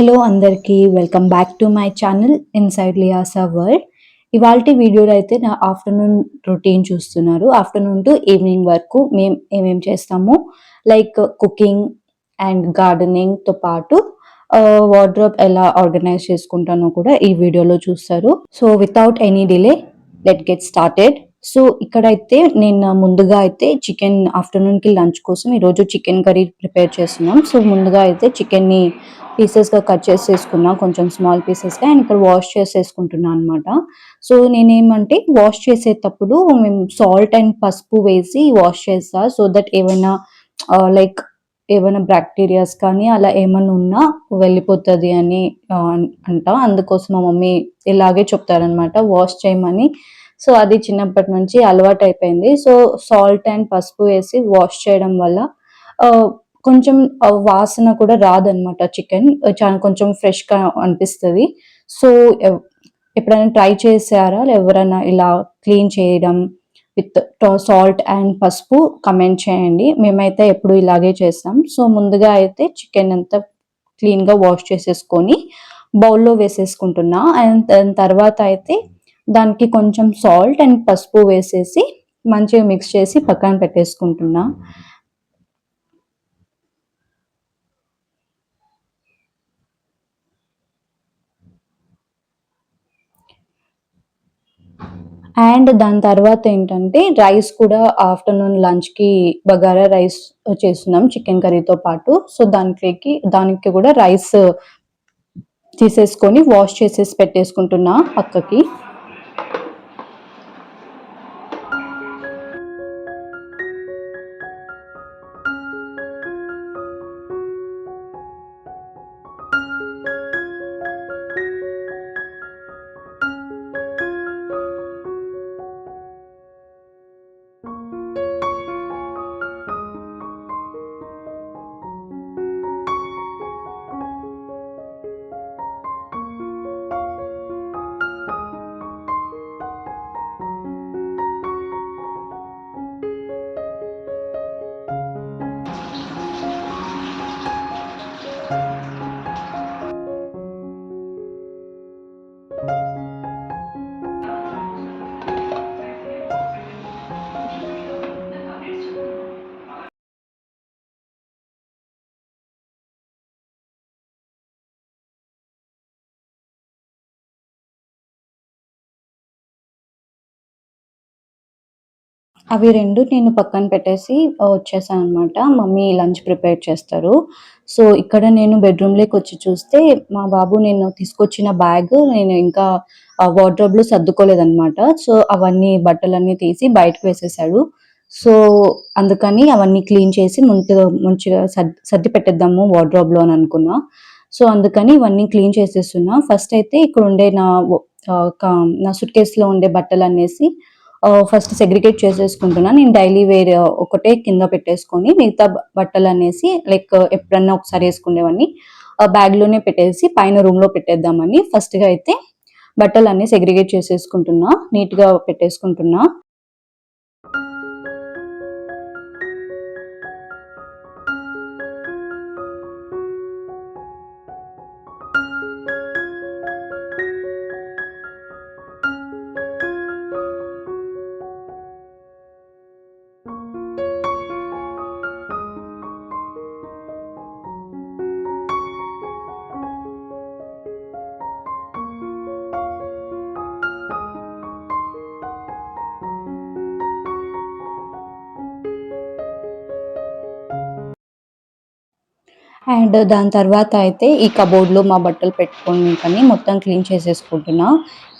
Hello అందరికీ welcome back to my channel inside Liyasa world. ఇవాల్టి వీడియోలో అయితే నా ఆఫ్టర్నూన్ రొటీన్ చూస్తున్నారు. ఆఫ్టర్నూన్ టు ఈవినింగ్ వరకు మేము ఏమేం చేస్తాము, లైక్ కుకింగ్ అండ్ గార్డెనింగ్తో పాటు వార్డ్రోబ్ ఎలా ఆర్గనైజ్ చేసుకుంటానో కూడా ఈ వీడియోలో చూస్తారు. So without any delay let get started. So ఇక్కడైతే నేను ముందుగా అయితే చికెన్ ఆఫ్టర్నూన్కి లంచ్ కోసం ఈరోజు చికెన్ కర్రీ ప్రిపేర్ చేస్తున్నాం. సో ముందుగా అయితే చికెన్ని పీసెస్గా కట్ చేసేసుకున్నా, కొంచెం స్మాల్ పీసెస్గా. అండ్ ఇక్కడ వాష్ చేసేసుకుంటున్నాను అనమాట. సో నేనేమంటే వాష్ చేసేటప్పుడు మేము సాల్ట్ అండ్ పసుపు వేసి వాష్ చేస్తా, సో దట్ ఏమైనా లైక్ ఏమైనా బ్యాక్టీరియాస్ కానీ అలా ఏమైనా ఉన్నా వెళ్ళిపోతుంది అని అంట. అందుకోసం మా మమ్మీ ఇలాగే చెప్తారనమాట, వాష్ చేయమని. సో అది చిన్నప్పటి నుంచి అలవాటు అయిపోయింది. సో సాల్ట్ అండ్ పసుపు వేసి వాష్ చేయడం వల్ల కొంచెం వాసన కూడా రాదనమాట. చికెన్ చాలా కొంచెం ఫ్రెష్గా అనిపిస్తుంది. సో ఎప్పుడైనా ట్రై చేశారా ఎవరైనా ఇలా క్లీన్ చేయడం విత్ సాల్ట్ అండ్ పసుపు? కమెంట్ చేయండి. మేమైతే ఎప్పుడు ఇలాగే చేస్తాం. సో ముందుగా అయితే చికెన్ అంతా క్లీన్గా వాష్ చేసేసుకొని బౌల్లో వేసేసుకుంటున్నా. అండ్ దాని తర్వాత అయితే దానికి కొంచెం సాల్ట్ అండ్ పసుపు వేసేసి మంచిగా మిక్స్ చేసి పక్కన పెట్టేసుకుంటున్నా. అండ్ దాని తర్వాత ఏంటంటే రైస్ కూడా ఆఫ్టర్నూన్ లంచ్కి బగారా రైస్ చేస్తున్నాం చికెన్ కర్రీతో పాటు. సో దానికి కూడా రైస్ తీసేసుకొని వాష్ చేసేసి పెట్టేసుకుంటున్నా పక్కకి. అవి 2 నేను పక్కన పెట్టేసి వచ్చేసాననమాట. మమ్మీ లంచ్ ప్రిపేర్ చేస్తారు. సో ఇక్కడ నేను బెడ్‌రూమ్‌లోకొచ్చి చూస్తే మా బాబు నేను తీసుకొచ్చిన బ్యాగ్ నేను ఇంకా వార్డ్రోబ్‌లో సర్దుకోలేదనమాట. సో అవన్నీ బట్టలన్నీ తీసి బయటకు వేసేసాడు. సో అందుకని అవన్నీ క్లీన్ చేసి మంచిగా సర్ది పెట్టేద్దాము వార్డ్రోబ్‌లో అని అనుకున్నా. సో అందుకని ఇవన్నీ క్లీన్ చేసేస్తున్నా. ఫస్ట్ అయితే ఇక్కడుండే నా సూట్‌కేస్‌లో ఉండే బట్టలనేసి ఫస్ట్ సెగ్రిగేట్ చేసేసుకుంటున్నా. నేను డైలీ వేర్ ఒకటే కింద పెట్టేసుకొని మిగతా బట్టలనేసి లైక్ ఎప్పుడన్నా ఒకసారి వేసుకునేవన్నీ బ్యాగ్‌లోనే పెట్టేసి పైన రూమ్‌లో పెట్టేద్దామని ఫస్ట్‌గా అయితే బట్టలన్నీ సెగ్రిగేట్ చేసేసుకుంటున్నా. నీట్‌గా పెట్టేసుకుంటున్నా. అండ్ దాని తర్వాత అయితే ఈ కబోర్డ్‌లో మా బట్టలు పెట్టుకోనికని మొత్తం క్లీన్ చేసేసుకుంటున్నా.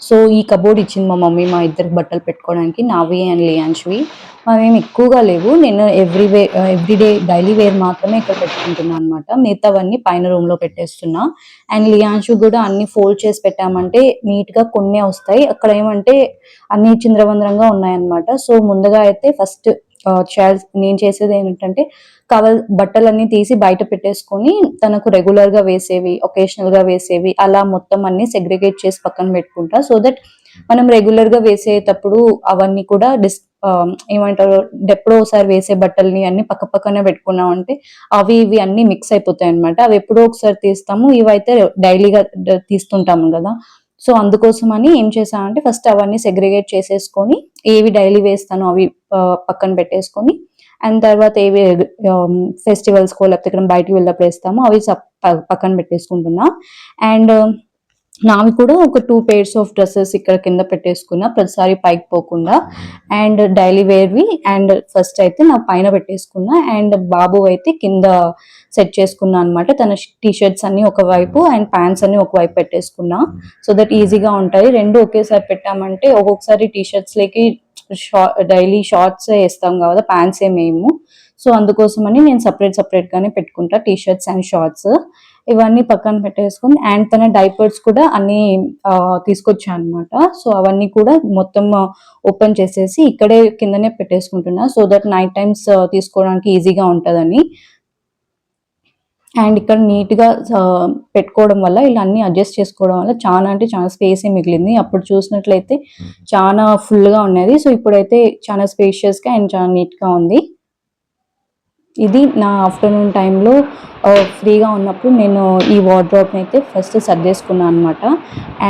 సో ఈ కబోర్డ్ ఇచ్చింది మా మమ్మీ మా ఇద్దరికి బట్టలు పెట్టుకోవడానికి, నావి అండ్ లియాన్ష్‌వి. మావేమి ఎక్కువగా లేవు. నేను ఎవ్రీడే డైలీ వేర్ మాత్రమే ఇక్కడ పెట్టుకుంటున్నా అనమాట. మిగతావన్నీ పైన రూమ్‌లో పెట్టేస్తున్నా. అండ్ లియాన్ష్‌వి కూడా అన్నీ ఫోల్డ్ చేసి పెట్టామంటే నీట్‌గా కొన్నే వస్తాయి. అక్కడ ఏమంటే అన్నీ చిందరవందరగా ఉన్నాయన్నమాట. సో ముందుగా అయితే ఫస్ట్ నేను చేసేది ఏంటంటే బట్టలన్నీ తీసి బయట పెట్టేసుకొని తనకు రెగ్యులర్‌గా వేసేవి, ఒకేషనల్‌గా వేసేవి అలా మొత్తం అన్నీ సెగ్రిగేట్ చేసి పక్కన పెట్టుకుంటా. సో దట్ మనం రెగ్యులర్ గా వేసేటప్పుడు అవన్నీ కూడా ఏమంటారు, ఎప్పుడో ఒకసారి వేసే బట్టల్ని అన్ని పక్క పక్కనే పెట్టుకున్నాం అంటే అవి ఇవి అన్ని మిక్స్ అయిపోతాయి అనమాట. అవి ఎప్పుడో ఒకసారి తీస్తాము, ఇవైతే డైలీగా తీస్తుంటాము కదా. సో అందుకోసమని ఏం చేశానంటే ఫస్ట్ అవన్నీ సెగ్రిగేట్ చేసేసుకొని, ఏవి డైలీ వేస్తానో అవి పక్కన పెట్టేసుకొని, అండ్ తర్వాత ఏవి ఫెస్టివల్స్కో లేకపోతే ఇక్కడ బయటకు వెళ్ళినప్పుడు వేస్తామో అవి పక్కన పెట్టేసుకుంటున్నా. అండ్ నావి కూడా ఒక 2 pairs ఆఫ్ డ్రెస్సెస్ ఇక్కడ కింద పెట్టేసుకున్నా, ప్రతిసారి పైకి పోకుండా. అండ్ డైలీ వేర్వి అండ్ ఫస్ట్ అయితే నా పైన పెట్టేసుకున్నా, అండ్ బాబు అయితే కింద సెట్ చేసుకున్నా అనమాట. తన టీ షర్ట్స్ అన్ని ఒకవైపు అండ్ ప్యాంట్స్ అన్ని ఒకవైపు పెట్టేసుకున్నా, సో దట్ ఈజీగా ఉంటాయి. రెండు ఒకేసారి పెట్టామంటే ఒక్కొక్కసారి టీ షర్ట్స్ లేకి డైలీ షార్ట్స్ వేస్తాం కదా, ప్యాంట్స్ ఏమేము. సో అందుకోసమని నేను సపరేట్ గానే పెట్టుకుంటా టీ షర్ట్స్ అండ్ షార్ట్స్. ఇవన్నీ పక్కన పెట్టేసుకుని, అండ్ తన డైపర్స్ కూడా అన్ని తీసుకొచ్చా అనమాట. సో అవన్నీ కూడా మొత్తం ఓపెన్ చేసేసి ఇక్కడే కిందనే పెట్టేసుకుంటున్నా, సో దట్ నైట్ టైమ్స్ తీసుకోవడానికి ఈజీగా ఉంటుందని. అండ్ ఇక్కడ నీట్ గా పెట్టుకోవడం వల్ల ఇలా అన్ని అడ్జస్ట్ చేసుకోవడం వల్ల చాలా అంటే చాలా స్పేస్ మిగిలింది. అప్పుడు చూసినట్లయితే చాలా ఫుల్ గా ఉన్నది, సో ఇప్పుడైతే చాలా స్పేషియస్ గా అండ్ చాలా నీట్ గా ఉంది. ఇది నా ఆఫ్టర్నూన్ టైంలో ఫ్రీగా ఉన్నప్పుడు నేను ఈ వార్డ్రోబ్ని అయితే ఫస్ట్ సర్దేసుకున్నాను అనమాట.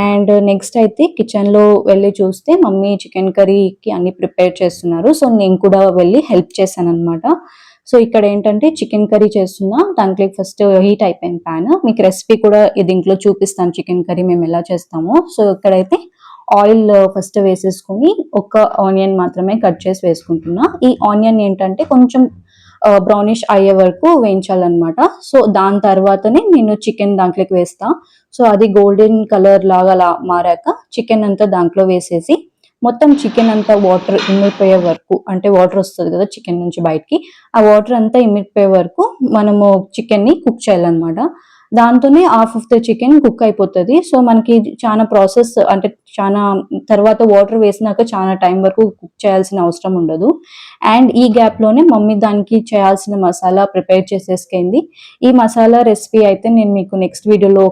అండ్ నెక్స్ట్ అయితే కిచెన్లో వెళ్ళి చూస్తే మమ్మీ చికెన్ కర్రీకి అన్ని ప్రిపేర్ చేస్తున్నారు, సో నేను కూడా వెళ్ళి హెల్ప్ చేశాను అనమాట. సో ఇక్కడ ఏంటంటే చికెన్ కర్రీ చేస్తున్నా, దాంట్లో ఫస్ట్ హీట్ అయిపోయింది ప్యాన్. మీకు రెసిపీ కూడా దీంట్లో చూపిస్తాను, చికెన్ కర్రీ మేము ఎలా చేస్తామో. సో ఇక్కడైతే ఆయిల్ ఫస్ట్ వేసేసుకుని ఒక ఆనియన్ మాత్రమే కట్ చేసి వేసుకుంటున్నా. ఈ ఆనియన్ ఏంటంటే కొంచెం బ్రౌనిష్ అయ్యే వరకు వేయించాలన్నమాట. సో దాని తర్వాతనే నేను చికెన్ దాంట్లోకి వేస్తా. సో అది గోల్డెన్ కలర్ లాగా మారాక చికెన్ అంతా దాంట్లో వేసేసి మొత్తం చికెన్ అంతా వాటర్ ఇమిడిపోయే వరకు, అంటే వాటర్ వస్తుంది కదా చికెన్ నుంచి బయటికి, ఆ వాటర్ అంతా ఇమిడిపోయే వరకు మనము చికెన్ ని కుక్ చేయాలన్నమాట. దాంతోనే half of the chicken cook అయిపోతుంది. సో మనకి చాలా ప్రాసెస్ అంటే చాలా తర్వాత వాటర్ వేసినాక చాలా టైం వరకు కుక్ చేయాల్సిన అవసరం ఉండదు. అండ్ ఈ గ్యాప్ లోనే మమ్మీ దానికి చేయాల్సిన మసాలా ప్రిపేర్ చేసేసుకుంది. ఈ మసాలా రెసిపీ అయితే నేను మీకు నెక్స్ట్ వీడియోలో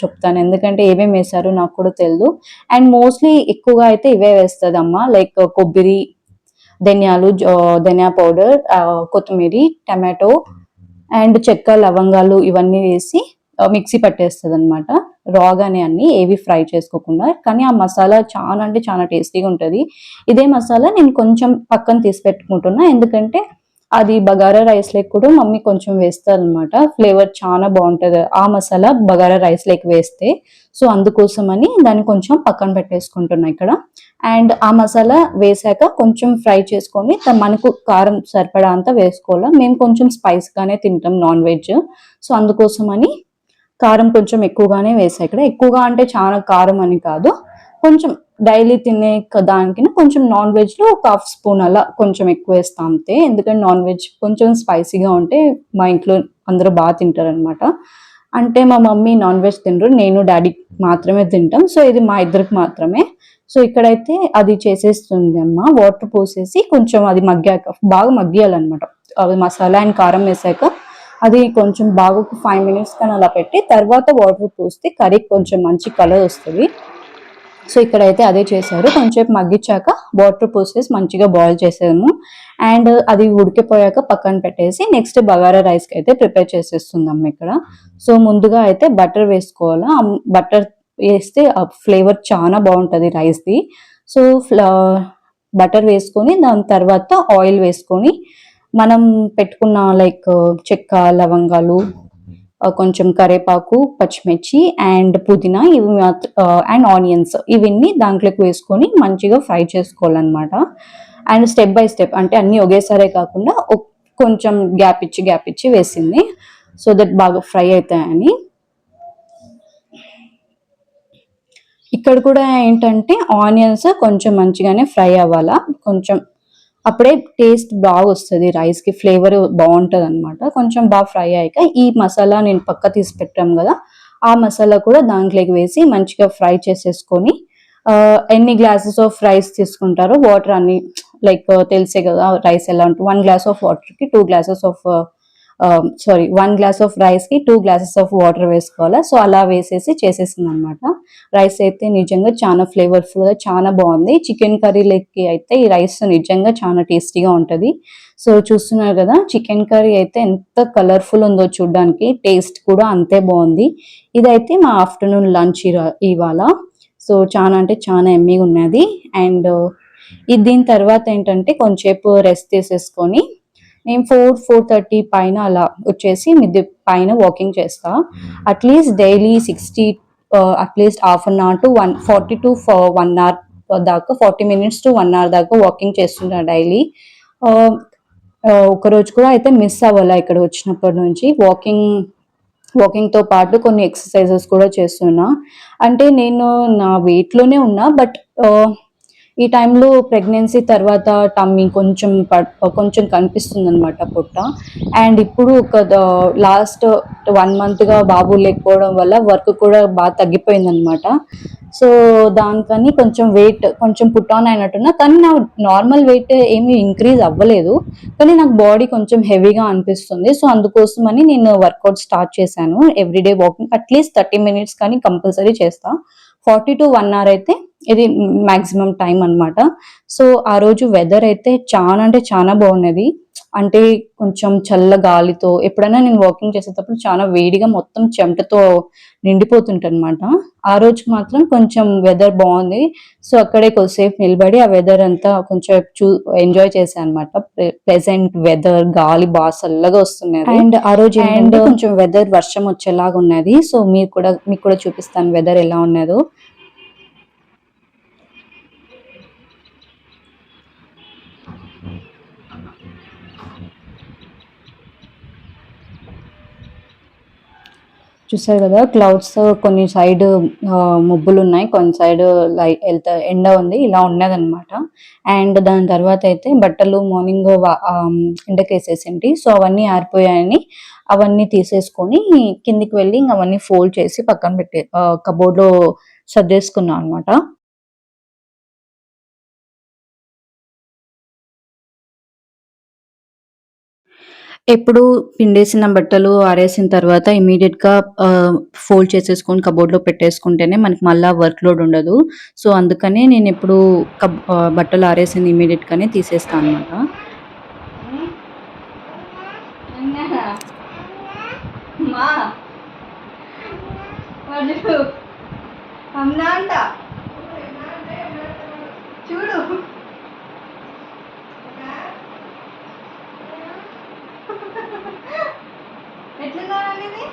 చెప్తాను, ఎందుకంటే ఏమేమి వేసారో నాకు కూడా తెలియదు. అండ్ మోస్ట్లీ ఎక్కువగా అయితే ఇవే వేస్తుంది అమ్మ, లైక్ కొబ్బరి, ధనియాలు, ధనియా పౌడర్, కొత్తిమీర, టమాటో అండ్ చెక్క, లవంగాలు ఇవన్నీ వేసి మిక్సీ పట్టేస్తుంది అనమాట, రాగానే అన్ని ఏవి ఫ్రై చేసుకోకుండా. కానీ ఆ మసాలా చాలా అంటే చాలా టేస్టీగా ఉంటుంది. ఇదే మసాలా నేను కొంచెం పక్కన తీసి పెట్టుకుంటున్నా, ఎందుకంటే అది బగారా రైస్ లేక్ కూడా మమ్మీ కొంచెం వేస్తారు అనమాట, ఫ్లేవర్ చాలా బాగుంటది ఆ మసాలా బగారా రైస్ లేక్ వేస్తే. సో అందుకోసమని దాన్ని కొంచెం పక్కన పెట్టేసుకుంటున్నా ఇక్కడ. అండ్ ఆ మసాలా వేసాక కొంచెం ఫ్రై చేసుకొని మనకు కారం సరిపడా అంతా వేసుకోవాలా. మేము కొంచెం స్పైస్ గానే తింటాం నాన్ వెజ్, సో అందుకోసమని కారం కొంచెం ఎక్కువగానే వేసా ఇక్కడ. ఎక్కువగా అంటే చాలా కారం అని కాదు, కొంచెం డైలీ తినే దానికి కొంచెం నాన్ వెజ్ లో ఒక హాఫ్ స్పూన్ అలా కొంచెం ఎక్కువ వేస్తాం అంతే. ఎందుకంటే నాన్ వెజ్ కొంచెం స్పైసీగా ఉంటే మా ఇంట్లో అందరూ బాగా తింటారు అనమాట. అంటే మా మమ్మీ నాన్ వెజ్ తినరు, నేను డాడీ మాత్రమే తింటాం, సో ఇది మా ఇద్దరికి మాత్రమే. సో ఇక్కడైతే అది చేసేస్తుంది అమ్మ, వాటర్ పోసేసి కొంచెం అది మగ్గాక బాగా మగ్గియాలన్నమాట. అది మసాలా అండ్ కారం వేసాక అది కొంచెం బాగా 5 minutes కానీ అలా పెట్టి తర్వాత వాటర్ పోస్తే కర్రీ కొంచెం మంచి కలర్ వస్తుంది. సో ఇక్కడైతే అదే చేశారు, కొంచెం మగ్గించాక వాటర్ పోసేసి మంచిగా బాయిల్ చేసాము. అండ్ అది ఉడికిపోయాక పక్కన పెట్టేసి నెక్స్ట్ బగారా రైస్ కి అయితే ప్రిపేర్ చేసేస్తుందమ్మ ఇక్కడ. సో ముందుగా అయితే బటర్ వేసుకోవాలా, బటర్ వేస్తే ఫ్లేవర్ చాలా బాగుంటుంది రైస్ది. సో బటర్ వేసుకొని దాని తర్వాత ఆయిల్ వేసుకొని మనం పెట్టుకున్న లైక్ చెక్క, లవంగాలు, కొంచెం కరేపాకు, పచ్చిమిర్చి అండ్ పుదీనా ఇవి అండ్ ఆనియన్స్ ఇవన్నీ దాంట్లోకి వేసుకొని మంచిగా ఫ్రై చేసుకోవాలన్నమాట. అండ్ స్టెప్ బై స్టెప్, అంటే అన్ని ఒకేసారే కాకుండా కొంచెం గ్యాప్ ఇచ్చి వేసింది, సో దట్ బాగా ఫ్రై అవుతాయని. ఇక్కడ కూడా ఏంటంటే ఆనియన్స్ కొంచెం మంచిగానే ఫ్రై అవ్వాలా, కొంచెం అప్పుడే టేస్ట్ బాగా వస్తుంది రైస్ కి, ఫ్లేవర్ బాగుంటది అనమాట. కొంచెం బాగా ఫ్రై అయ్యాక ఈ మసాలా నేను పక్క తీసి పెట్టాం కదా, ఆ మసాలా కూడా దాంట్లోకి వేసి మంచిగా ఫ్రై చేసేసుకొని, ఎన్ని గ్లాసెస్ ఆఫ్ రైస్ తీసుకుంటారో వాటర్ అన్ని లైక్ తెలిసే కదా రైస్ ఎలా ఉంటుంది, 1 glass ఆఫ్ వాటర్ కి 2 glasses of sorry 1 glass of rice కి 2 గ్లాసెస్ ఆఫ్ వాటర్ వేసుకోవాలా. సో అలా వేసేసి చేసేసింది అనమాట. రైస్ అయితే నిజంగా చాలా ఫ్లేవర్ఫుల్ గా చాలా బాగుంది. చికెన్ కర్రీలకి అయితే ఈ రైస్ నిజంగా చాలా టేస్టీగా ఉంటది. సో చూస్తున్నారు కదా, చికెన్ కర్రీ అయితే ఎంత కలర్ఫుల్ ఉందో చూడడానికి, టేస్ట్ కూడా అంతే బాగుంది. ఇదైతే మా ఆఫ్టర్నూన్ లంచ్ ఇవాళ. సో చాలా అంటే చాలా ఎమ్మీగా ఉన్నది. అండ్ ఇది దీని తర్వాత ఏంటంటే కొంచెంసేపు రెస్ట్ తీసేసుకొని నేను 4:30 పైన అలా వచ్చేసి మిద్దె పైన వాకింగ్ చేస్తా. At least daily 60 at least half an hour to 140 to 1 hour దాకా, 40 మినిట్స్ టు 1 అవర్ దాకా వాకింగ్ చేస్తున్నా డైలీ. ఒక రోజు కూడా అయితే మిస్ అవ్వాలా ఇక్కడ వచ్చినప్పటి నుంచి. వాకింగ్ తో పాటు కొన్ని ఎక్సర్సైజెస్ కూడా చేస్తున్నా. అంటే నేను నా వెయిట్ లోనే ఉన్నా, బట్ ఈ టైంలో ప్రెగ్నెన్సీ తర్వాత టమ్మీ కొంచెం కనిపిస్తుంది అనమాట పొట్ట. అండ్ ఇప్పుడు ఒక లాస్ట్ 1 మంత్గా బాబు లేకపోవడం వల్ల వర్క్ కూడా బాగా తగ్గిపోయింది అనమాట. సో దానికని కొంచెం వెయిట్ కొంచెం పుట్ ఆన్ అయినట్టున్నా, కానీ నా నార్మల్ వెయిట్ ఏమీ ఇంక్రీజ్ అవ్వలేదు, కానీ నాకు బాడీ కొంచెం హెవీగా అనిపిస్తుంది. సో అందుకోసమని నేను వర్కౌట్ స్టార్ట్ చేశాను. ఎవ్రీడే వాకింగ్ అట్లీస్ట్ 30 మినిట్స్ కానీ కంపల్సరీ చేస్తా. 40 టు 1 అవర్ అయితే ఇది మాక్సిమం టైం అన్నమాట. సో ఆ రోజు వెదర్ అయితే చాలా అంటే చాలా బాగున్నది. అంటే కొంచెం చల్ల గాలితో, ఎప్పుడైనా నేను వాకింగ్ చేసేటప్పుడు చాలా వేడిగా మొత్తం చెమటతో నిండిపోతుంటనమాట. ఆ రోజు మాత్రం కొంచెం వెదర్ బాగుంది. సో అక్కడే కొద్దిసేపు నిలబడి ఆ వెదర్ అంతా కొంచెం ఎంజాయ్ చేశాను అనమాట. ప్లెజెంట్ వెదర్, గాలి బాగా చల్లగా వస్తున్నది. అండ్ ఆ రోజు ఏంటంటే కొంచెం వెదర్ వర్షం వచ్చేలాగా ఉన్నది. సో మీకు కూడా చూపిస్తాను వెదర్ ఎలా ఉన్నదో. చూసారు కదా, క్లౌడ్స్ కొన్ని సైడ్ మబ్బులు ఉన్నాయి, కొన్ని సైడ్ ఎండ ఉంది, ఇలా ఉన్నదన్నమాట. అండ్ దాని తర్వాత అయితే బట్టలు మార్నింగ్ ఎండకేసేసింటి. సో అవన్నీ ఆరిపోయాయని అవన్నీ తీసేసుకొని కిందికి వెళ్ళి అవన్నీ ఫోల్డ్ చేసి పక్కన పెట్టి కబోర్డ్ లో సర్దేసుకున్నాం అనమాట. ఎప్పుడు పిండేసిన బట్టలు ఆరేసిన తర్వాత ఇమ్మీడియేట్‌గా ఫోల్డ్ చేసేసుకొని కబోర్డ్‌లో పెట్టేసుకుంటేనే మనకి మళ్ళా వర్క్ లోడ్ ఉండదు. సో, అందుకనే నేనెప్పుడూ బట్టలు ఆరేసింది ఇమ్మీడియేట్‌గానే తీసేస్తా అనమాట. చూడు ఎట్లున్నానండి ఇది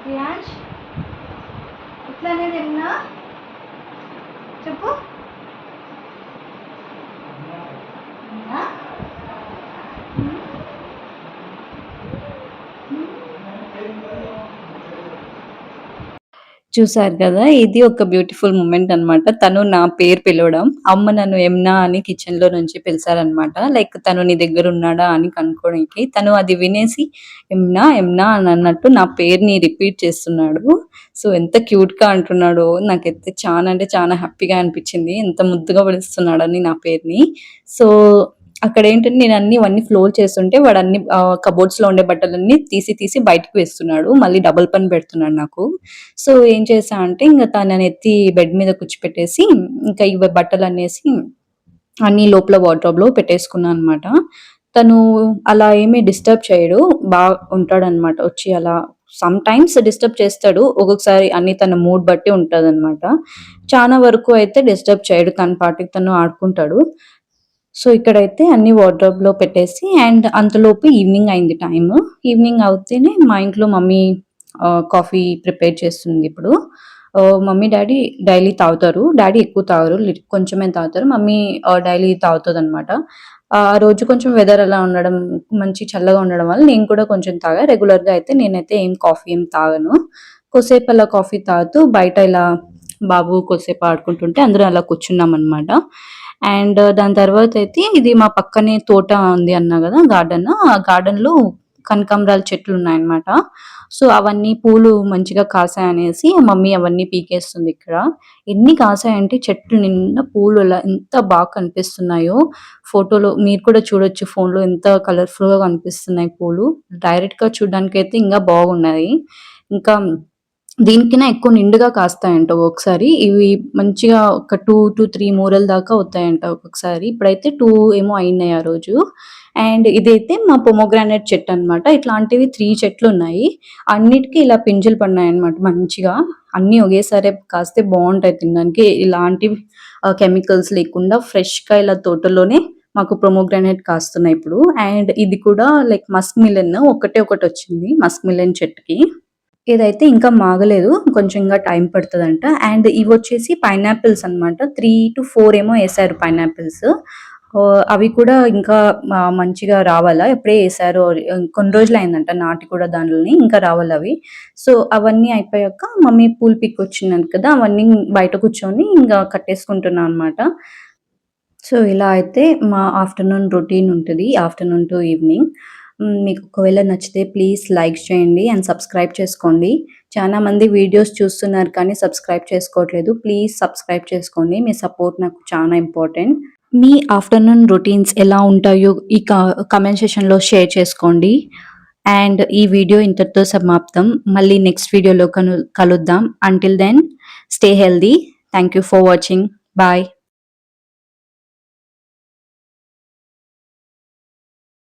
ప్రియాంష్, ఎట్లా అనేది ఏమన్నా చెప్పు. చూసారు కదా, ఇది ఒక బ్యూటిఫుల్ మూమెంట్ అన్నమాట. తను నా పేరు పిలవడం, అమ్మ నన్ను యమునా అని కిచెన్ లో నుంచి పిలిచారనమాట. లైక్ తను నీ దగ్గర ఉన్నాడా అని కనుక్కోడానికి. తను అది వినేసి యమునా యమునా అని అన్నట్టు నా పేరుని రిపీట్ చేస్తున్నాడు. సో ఎంత క్యూట్ గా అంటున్నాడో నాకైతే చాలా అంటే చాలా హ్యాపీగా అనిపించింది. ఎంత ముద్దుగా పిలుస్తున్నాడని నా పేరుని. సో అక్కడ ఏంటంటే నేను ఇవన్నీ ఫ్లోర్ చేస్తుంటే వాడు అన్ని కబోర్డ్స్ లో ఉండే బట్టలన్నీ తీసి బయటకు వేస్తున్నాడు. మళ్ళీ డబుల్ పని పెడుతున్నాడు నాకు. సో ఏం చేశా అంటే ఇంక తనని ఎత్తి బెడ్ మీద కూర్చోపెట్టేసి ఇంకా ఇవి బట్టలు అనేసి అన్ని లోపల వార్డ్రోబ్ లో పెట్టేసుకున్నాను అనమాట. తను అలా ఏమీ డిస్టర్బ్ చేయడు, బాగా ఉంటాడనమాట. వచ్చి అలా సమ్ టైమ్స్ డిస్టర్బ్ చేస్తాడు, ఒక్కొక్కసారి అన్ని తన మూడ్ బట్టి ఉంటదనమాట. చాలా వరకు అయితే డిస్టర్బ్ చేయడు, తన పాటికి తను ఆడుకుంటాడు. సో ఇక్కడైతే అన్ని వార్డ్రోబ్ లో పెట్టేసి అండ్ అంతలోపు ఈవినింగ్ అయింది టైమ్. ఈవినింగ్ అవుతేనే మా ఇంట్లో మమ్మీ కాఫీ ప్రిపేర్ చేస్తుంది ఇప్పుడు. మమ్మీ డాడీ డైలీ తాగుతారు. డాడీ ఎక్కువ తాగరు, కొంచెమే తాగుతారు. మమ్మీ డైలీ తాగుతుంది అనమాట. ఆ రోజు కొంచెం వెదర్ అలా ఉండడం, మంచి చల్లగా ఉండడం వల్ల నేను కూడా కొంచెం తాగా. రెగ్యులర్ గా అయితే నేనైతే కాఫీ ఏం తాగను. కొద్దిసేపు అలా కాఫీ తాగుతూ బయట ఇలా బాబు కొద్దిసేపు ఆడుకుంటుంటే అందరూ అలా కూర్చున్నాం అనమాట. అండ్ దాని తర్వాత అయితే ఇది మా పక్కనే తోట ఉంది అన్నా కదా, గార్డెన్. ఆ గార్డెన్ లో కనకాంబరాల చెట్లు ఉన్నాయన్నమాట. సో అవన్నీ పూలు మంచిగా కాసాయనేసి మమ్మీ అవన్నీ పీకేస్తుంది ఇక్కడ. ఎన్ని కాసాయంటే చెట్లు నిండా పూలు అలా ఎంత బాగా కనిపిస్తున్నాయో. ఫోటోలో మీరు కూడా చూడొచ్చు ఫోన్‌లో ఎంత కలర్‌ఫుల్‌గా కనిపిస్తున్నాయి పూలు. డైరెక్ట్‌గా చూడ్డానికైతే ఇంకా బాగున్నాయి. ఇంకా దీనికన్నా ఎక్కువ నిండుగా కాస్తాయంట ఒక్కొక్కసారి. ఇవి మంచిగా ఒక 2-3 మూరల దాకా అవుతాయంట ఒక్కొక్కసారి. ఇప్పుడైతే 2 ఏమో అయినాయి ఆ రోజు. అండ్ ఇదైతే మా పొమోగ్రానేట్ చెట్టనమాట. ఇట్లాంటివి 3 చెట్లున్నాయి. అన్నిటికి ఇలా పింజలు పడినాయన్నమాట మంచిగా. అన్నీ ఒకేసారే కాస్తే బావుంటాయి తినడానికి. ఇలాంటివి కెమికల్స్ లేకుండా ఫ్రెష్‌గా ఇలా తోటలోనే మాకు పొమోగ్రానేట్ కాస్తున్నాయి ఇప్పుడు. అండ్ ఇది కూడా లైక్ మస్క్ మిలన్ ఒకటే ఒకటొచ్చింది మస్క్ మిలన్ చెట్టుకి. ఇదైతే ఇంకా మాగలేదు. కొంచెం ఇంగా టైం పడతదంట. అండ్ ఇవొచ్చేసి పైనాపిల్స్ అన్నమాట. 3-4 ఏమో ఏసారు పైనాపిల్స్. అవి కూడా ఇంకా మంచిగా రావాలా. ఎప్పుడే ఏసారో కొన్ని రోజులయిందంట నాటి కూడా దాండ్లని. ఇంకా రావాలవి. సో, అవన్నీ అయిపోయాక మమ్మీ పూలు పీక్కొచ్చిందంట కదా! అవన్నీ బయట కూర్చొని ఇంగా కట్టేసుకుంటున్నా అనమాట. సో, ఇలా అయితే మా ఆఫ్టర్‌నూన్ రొటీన్ ఉంటది. Afternoon to evening. మీకు ఒకవేళ నచ్చితే ప్లీజ్ లైక్ చేయండి అండ్ సబ్స్క్రైబ్ చేసుకోండి. చాలా మంది వీడియోస్ చూస్తున్నారు కానీ సబ్స్క్రైబ్ చేసుకోవట్లేదు. ప్లీజ్ సబ్స్క్రైబ్ చేసుకోండి. మీ సపోర్ట్ నాకు చాలా ఇంపార్టెంట్. మీ ఆఫ్టర్‌నూన్ రొటీన్స్ ఎలా ఉంటాయో ఈ కామెంట్ సెక్షన్‌లో షేర్ చేసుకోండి. అండ్ ఈ వీడియో ఇంతటితో సమాప్తం. మళ్ళీ నెక్స్ట్ వీడియోలో కలుద్దాం. Until then stay healthy. Thank you for watching. Bye.